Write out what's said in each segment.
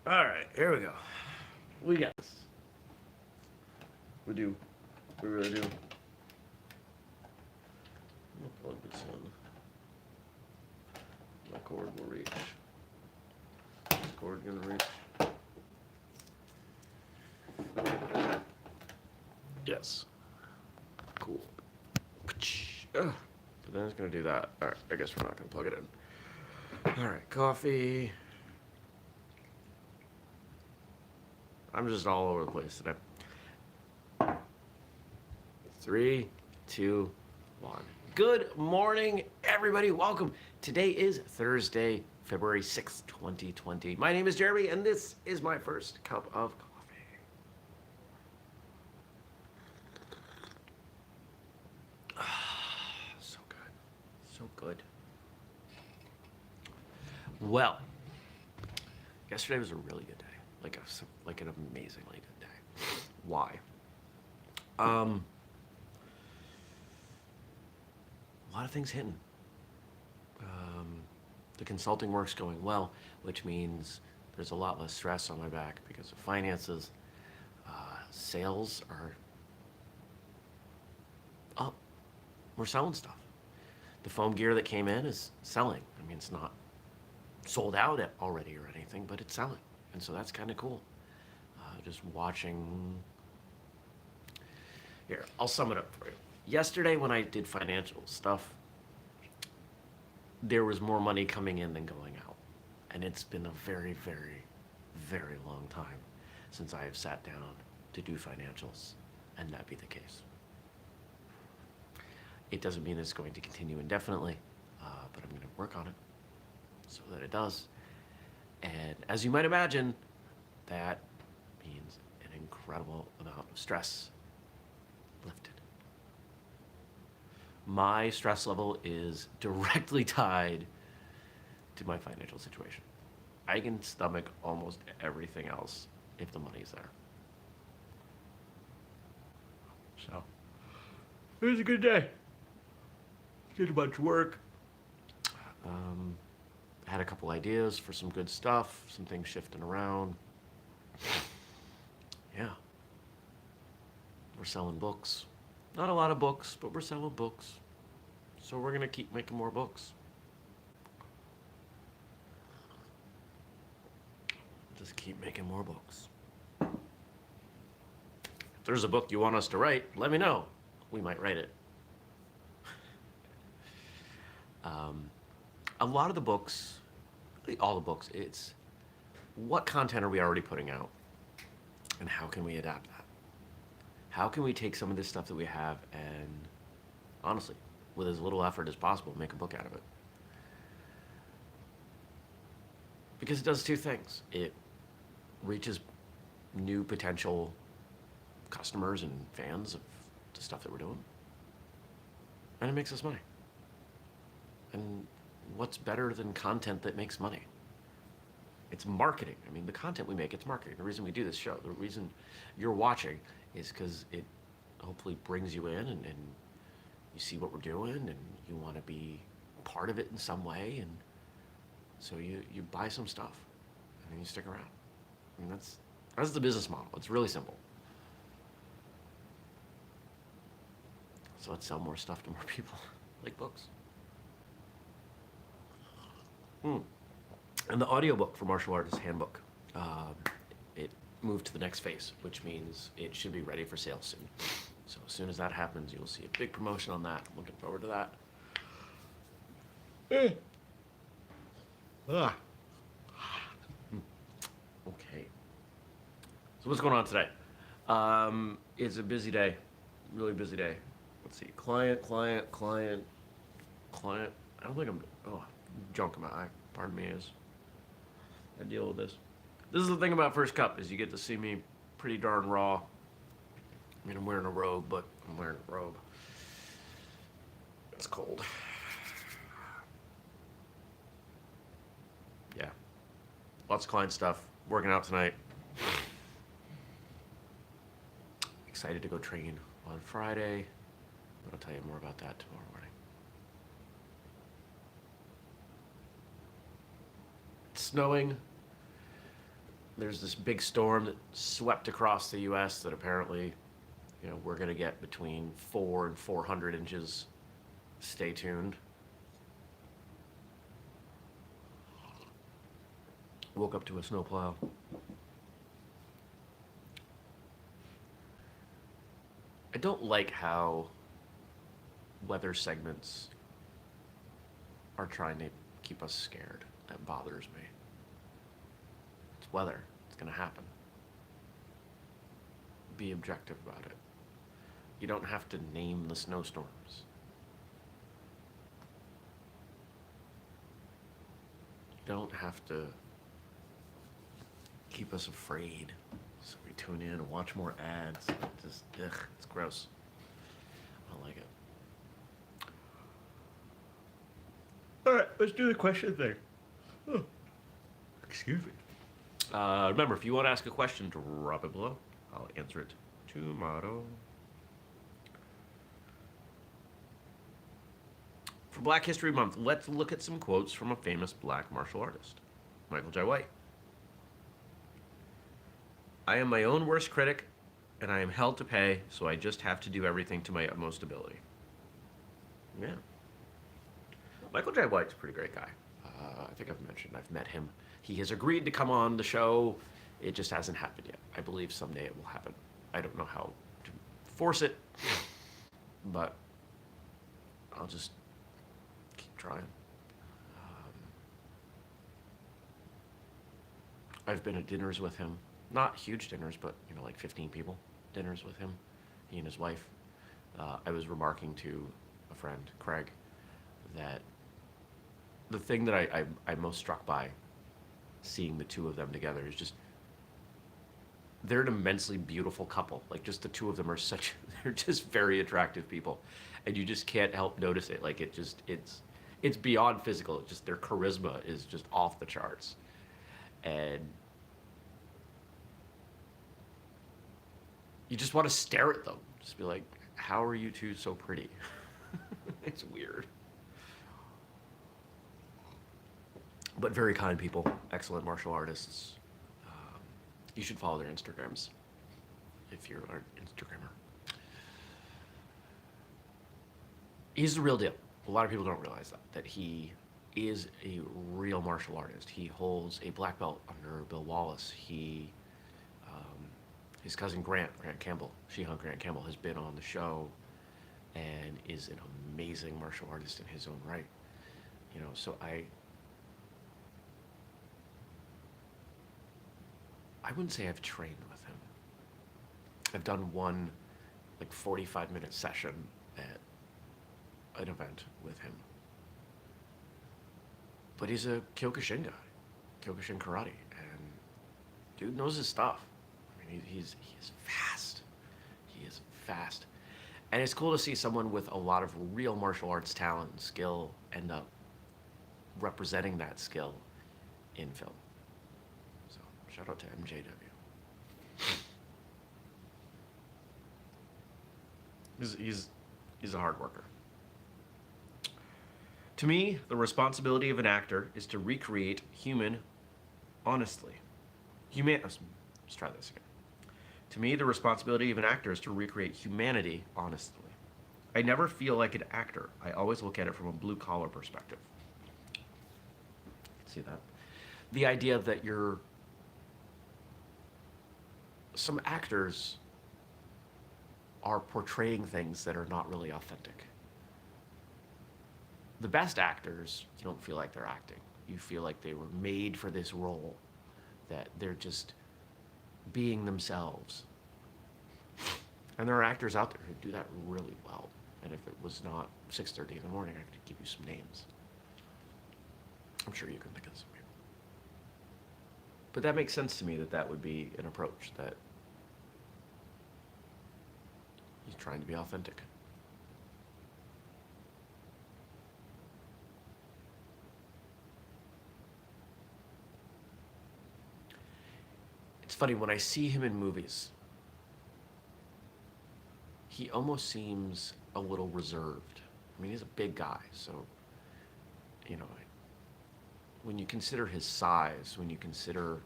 All right, here we go. We got this. We do. We really do. I'll plug this in. My cord will reach. This cord gonna reach. Yes. Cool. So then it's gonna do that. All right. I guess we're not gonna plug it in. All right. Coffee. I'm just all over the place today. 3, 2, 1. Good morning, everybody. Welcome. Today is Thursday, February 6th, 2020. My name is Jeremy, and this is my first cup of coffee. So good. So good. Well, yesterday was a really good day. Like an amazingly good day. Why? A lot of things hitting. The consulting work's going well, which means there's a lot less stress on my back because of finances. Sales are up. We're selling stuff. The foam gear that came in is selling. I mean, it's not sold out already or anything, but it's selling. And so that's kind of cool. Just watching. Here, I'll sum it up for you. Yesterday, when I did financial stuff, there was more money coming in than going out. And it's been a very, very, very long time since I have sat down to do financials and that be the case. It doesn't mean it's going to continue indefinitely, but I'm going to work on it so that it does. And as you might imagine, that means an incredible amount of stress lifted. My stress level is directly tied to my financial situation. I can stomach almost everything else if the money's there. So, it was a good day. Did a bunch of work. Had a couple ideas for some good stuff, some things shifting around. Yeah. We're selling books. Not a lot of books, but we're selling books. So we're going to keep making more books. Just keep making more books. If there's a book you want us to write, let me know. We might write it. A lot of the books, really all the books, it's what content are we already putting out? And how can we adapt that? How can we take some of this stuff that we have and, honestly, with as little effort as possible, make a book out of it? Because it does two things. It reaches new potential customers and fans of the stuff that we're doing. And it makes us money. And what's better than content that makes money? It's marketing. I mean, the content we make, it's marketing. The reason we do this show, the reason you're watching is because it hopefully brings you in and you see what we're doing and you want to be part of it in some way. And so you buy some stuff and then you stick around. I mean, that's the business model. It's really simple. So let's sell more stuff to more people, like books. And the audiobook for Martial Artist Handbook, it moved to the next phase, which means it should be ready for sale soon. So as soon as that happens, you'll see a big promotion on that. I'm looking forward to that. Okay. So what's going on today? It's a busy day, really busy day. Let's see, client. I don't think I'm, junk in my eye, pardon me, as I deal with this. This is the thing about First Cup, is you get to see me pretty darn raw. I mean, I'm wearing a robe, but I'm wearing a robe. It's cold. Yeah. Lots of client stuff, working out tonight. Excited to go train on Friday, but I'll tell you more about that tomorrow morning. It's snowing. there's this big storm that swept across the U.S. that apparently, we're going to get between 4 and 400 inches. Stay tuned. Woke up to a snowplow. I don't like how weather segments are trying to keep us scared. That bothers me. It's weather. It's going to happen. Be objective about it. You don't have to name the snowstorms. You don't have to keep us afraid so we tune in and watch more ads. Just, it's gross. I don't like it. All right, let's do the question thing. Oh, excuse me. Remember, if you want to ask a question, drop it below. I'll answer it tomorrow. For Black History Month, let's look at some quotes from a famous black martial artist, Michael Jai White. I am my own worst critic, and I am held to pay, so I just have to do everything to my utmost ability. Yeah. Michael Jai White's a pretty great guy. I think I've met him. He has agreed to come on the show. It just hasn't happened yet. I believe someday it will happen. I don't know how to force it, but I'll just keep trying. I've been at dinners with him. Not huge dinners, but, like 15 people dinners with him, he and his wife. I was remarking to a friend, Craig, that the thing that I'm most struck by seeing the two of them together is just, they're an immensely beautiful couple. Like, just the two of them are they're just very attractive people. And you just can't help notice it. Like, it's beyond physical. It's just, their charisma is just off the charts. And you just want to stare at them. Just be like, how are you two so pretty? It's weird. But very kind people, excellent martial artists. You should follow their Instagrams if you're an Instagrammer. He's the real deal. A lot of people don't realize that he is a real martial artist. He holds a black belt under Bill Wallace. His cousin Grant Campbell, Shihan Grant Campbell, has been on the show and is an amazing martial artist in his own right. So I wouldn't say I've trained with him. I've done one 45-minute session at an event with him. But he's a Kyokushin guy, Kyokushin karate, and dude knows his stuff. I mean, he is fast. He is fast. And it's cool to see someone with a lot of real martial arts talent and skill end up representing that skill in film. So, shout out to MJW. He's a hard worker. To me, the responsibility of an actor is to recreate let's try this again. To me, the responsibility of an actor is to recreate humanity honestly. I never feel like an actor. I always look at it from a blue-collar perspective. See that? The idea that some actors are portraying things that are not really authentic. The best actors, you don't feel like they're acting. You feel like they were made for this role, that they're just being themselves. And there are actors out there who do that really well. And if it was not 6:30 in the morning, I could give you some names. I'm sure you can think of some people. But that makes sense to me that would be an approach, that he's trying to be authentic. It's funny, when I see him in movies, he almost seems a little reserved. I mean, he's a big guy, so, when you consider his size, when you consider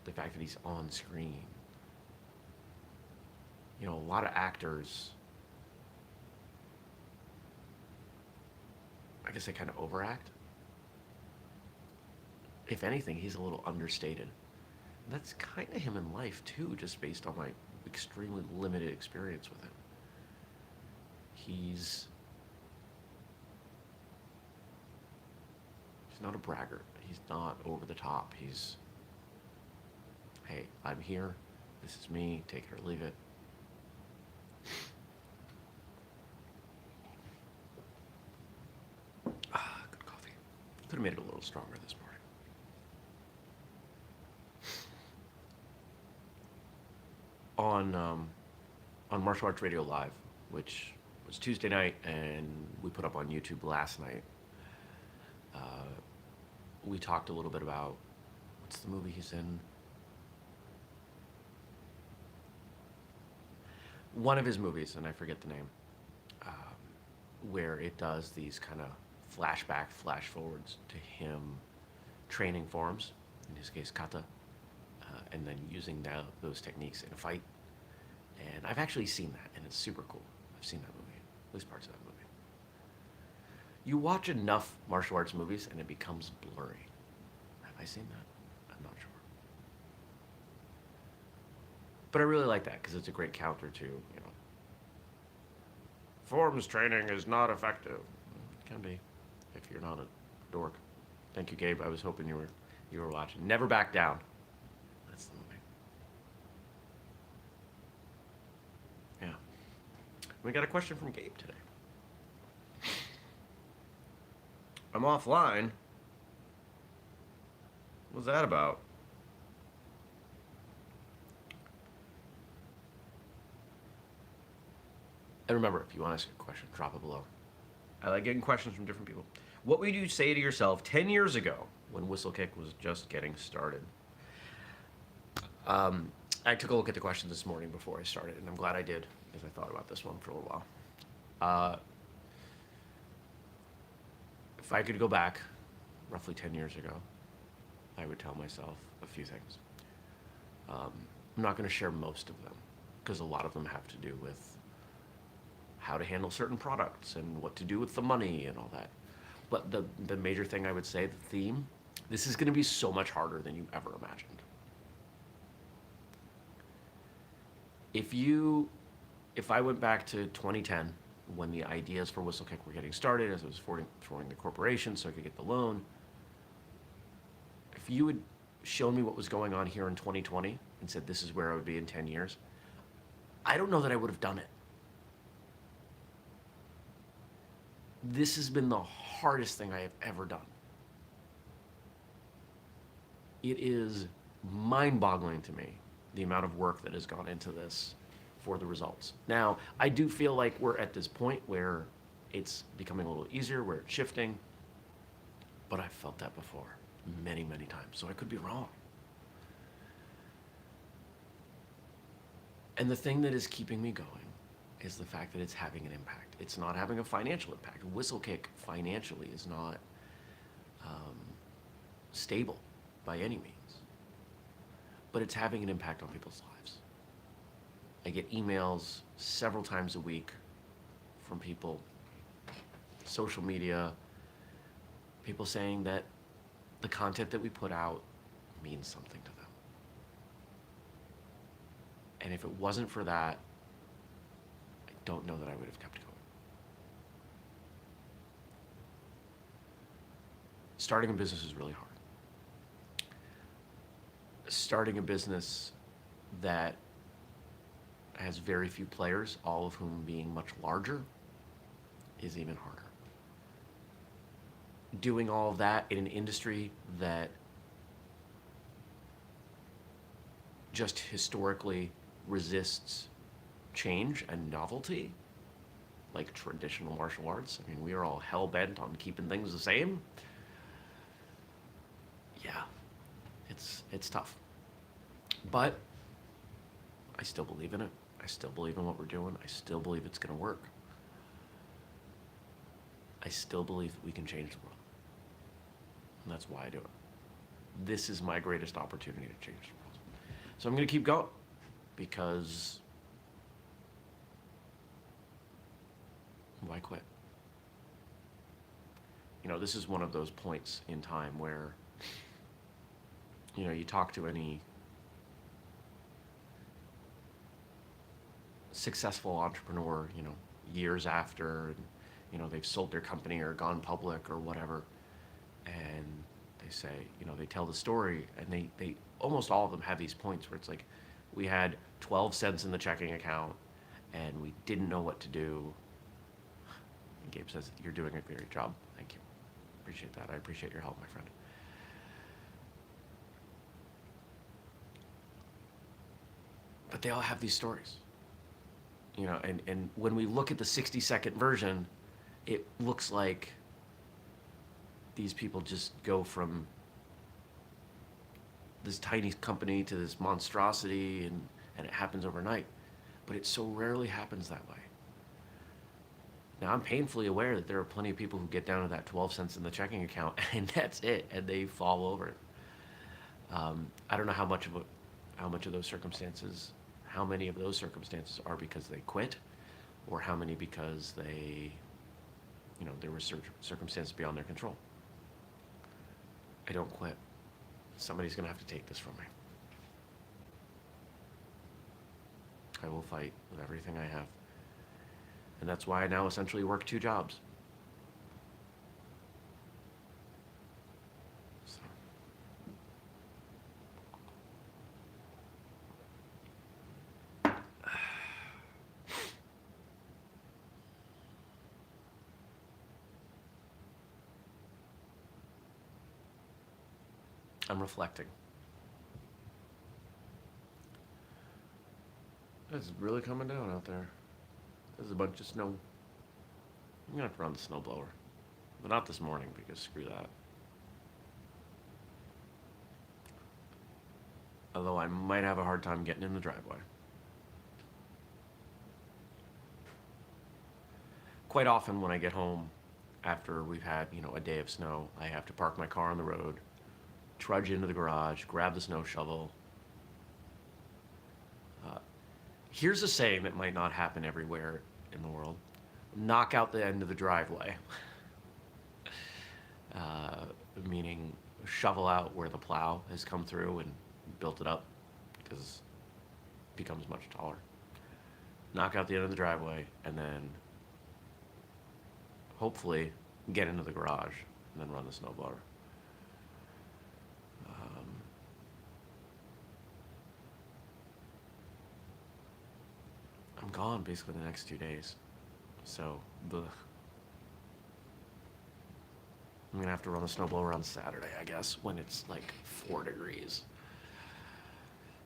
the fact that he's on screen. You know, a lot of actors, I guess they kind of overact. If anything, he's a little understated. And that's kind of him in life too, just based on my extremely limited experience with him. He's not a braggart. He's not over the top. He's, hey, I'm here. This is me. Take it or leave it. Good coffee. Could have made it a little stronger this morning. On Martial Arts Radio Live, which was Tuesday night, and we put up on YouTube last night. We talked a little bit about, what's the movie he's in? One of his movies, and I forget the name, where it does these kind of flashback, flash forwards to him training forms, in his case kata, and then using those techniques in a fight. And I've actually seen that, and it's super cool. I've seen that movie, at least parts of that movie. You watch enough martial arts movies, and it becomes blurry. Have I seen that? I'm not sure. But I really like that, because it's a great counter to, forms training is not effective. It can be, if you're not a dork. Thank you, Gabe. I was hoping you were watching. Never Back Down. That's the movie. Yeah. We got a question from Gabe today. I'm offline. What's that about? And remember, if you want to ask a question, drop it below. I like getting questions from different people. What would you say to yourself 10 years ago when whistlekick was just getting started? I took a look at the question this morning before I started, and I'm glad I did, because I thought about this one for a little while. If I could go back roughly 10 years ago, I would tell myself a few things. I'm not going to share most of them, because a lot of them have to do with how to handle certain products and what to do with the money and all that. But the major thing I would say, the theme, this is going to be so much harder than you ever imagined. If I went back to 2010, when the ideas for whistlekick were getting started, as I was forming the corporation so I could get the loan, if you had shown me what was going on here in 2020 and said this is where I would be in 10 years, I don't know that I would have done it. This has been the hardest thing I have ever done. It is mind-boggling to me, the amount of work that has gone into this for the results. Now, I do feel like we're at this point where it's becoming a little easier, where it's shifting, but I've felt that before many, many times, so I could be wrong. And the thing that is keeping me going is the fact that it's having an impact. It's not having a financial impact. whistlekick financially is not stable by any means, but it's having an impact on people's lives. I get emails several times a week from people, social media, people saying that the content that we put out means something to them. And if it wasn't for that, I don't know that I would have kept going. Starting a business is really hard. Starting a business that has very few players, all of whom being much larger, is even harder. Doing all of that in an industry that just historically resists change and novelty, like traditional martial arts. I mean, we are all hell-bent on keeping things the same. Yeah, it's tough. But I still believe in it. I still believe in what we're doing. I still believe it's going to work. I still believe that we can change the world. And that's why I do it. This is my greatest opportunity to change the world. So I'm going to keep going because why quit? This is one of those points in time where, you talk to any successful entrepreneur, years after, and, they've sold their company or gone public or whatever, and they say, they tell the story, and they almost all of them have these points where it's like, we had 12 cents in the checking account, and we didn't know what to do. And Gabe says, you're doing a great job. Thank you. Appreciate that. I appreciate your help, my friend. But they all have these stories. And when we look at the 60-second version, it looks like these people just go from this tiny company to this monstrosity, and it happens overnight. But it so rarely happens that way. Now, I'm painfully aware that there are plenty of people who get down to that 12 cents in the checking account, and that's it, and they fall over it. I don't know how many of those circumstances are because they quit, or how many because they, there were circumstances beyond their control. I don't quit. Somebody's going to have to take this from me. I will fight with everything I have. And that's why I now essentially work 2 jobs. So. I'm reflecting. It's really coming down out there. There's a bunch of snow. I'm gonna have to run the snowblower. But not this morning, because screw that. Although I might have a hard time getting in the driveway. Quite often when I get home after we've had, a day of snow, I have to park my car on the road, trudge into the garage, grab the snow shovel. Here's a saying that might not happen everywhere in the world. Knock out the end of the driveway. Meaning shovel out where the plow has come through and built it up, because it becomes much taller. Knock out the end of the driveway, and then hopefully get into the garage, and then run the snowblower. I'm gone basically the next 2 days. So, I'm gonna have to run the snowblower on Saturday, I guess, when it's like 4 degrees.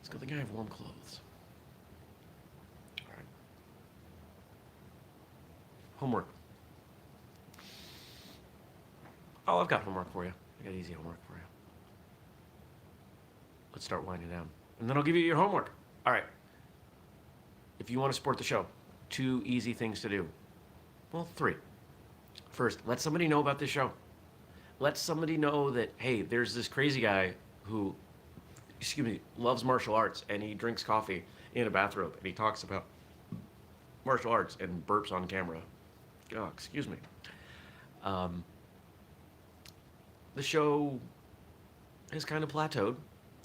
It's a good thing I have warm clothes. All right. Homework. Oh, I've got homework for you. I got easy homework for you. Let's start winding down. And then I'll give you your homework. All right. If you want to support the show, 2 easy things to do. Well, 3. First, let somebody know about this show. Let somebody know that, hey, there's this crazy guy who, loves martial arts, and he drinks coffee in a bathrobe, and he talks about martial arts and burps on camera. Oh, excuse me. The show has kind of plateaued.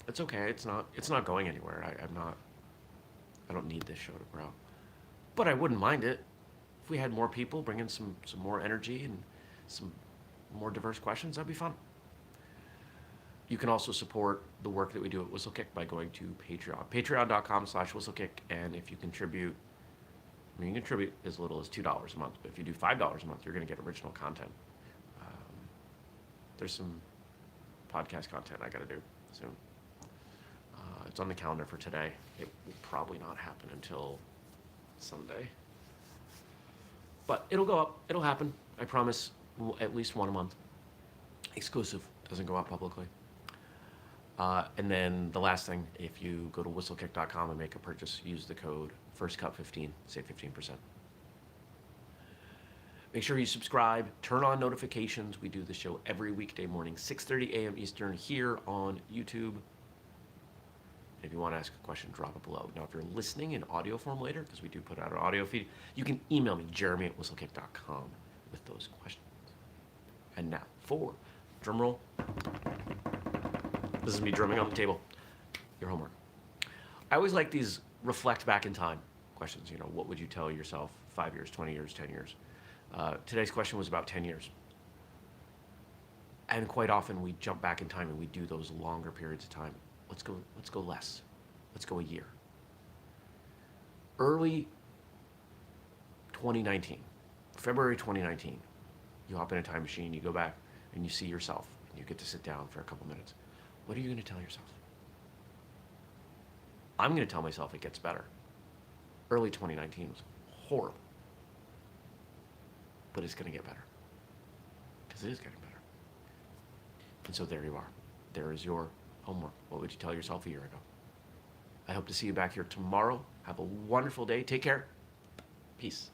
It's okay. It's not going anywhere. I don't need this show to grow. But I wouldn't mind it if we had more people bring in some more energy and some more diverse questions. That'd be fun. You can also support the work that we do at Whistlekick by going to Patreon. Patreon.com/whistlekick. And if you contribute, you can contribute as little as $2 a month. But if you do $5 a month, you're going to get original content. There's some podcast content I got to do soon. It's on the calendar for today. It will probably not happen until Sunday. But it'll go up. It'll happen. I promise. At least 1 a month. Exclusive. Doesn't go out publicly. And then the last thing, if you go to whistlekick.com and make a purchase, use the code FIRSTCUP15, save 15%. Make sure you subscribe, turn on notifications. We do the show every weekday morning, 6:30 a.m. Eastern, here on YouTube. If you want to ask a question, drop it below. Now, if you're listening in audio form later, because we do put out an audio feed, you can email me, jeremy@whistlekick.com, with those questions. And now, for drum roll. This is me drumming on the table. Your homework. I always like these reflect back in time questions. You know, what would you tell yourself 5 years, 20 years, 10 years? Today's question was about 10 years. And quite often we jump back in time and we do those longer periods of time. Let's go less. Let's go a year. Early 2019, February 2019, you hop in a time machine, you go back and you see yourself and you get to sit down for a couple minutes. What are you going to tell yourself? I'm going to tell myself it gets better. Early 2019 was horrible. But it's going to get better. Because it is getting better. And so there you are. There is your homework. What would you tell yourself a year ago? I hope to see you back here tomorrow. Have a wonderful day. Take care. Peace.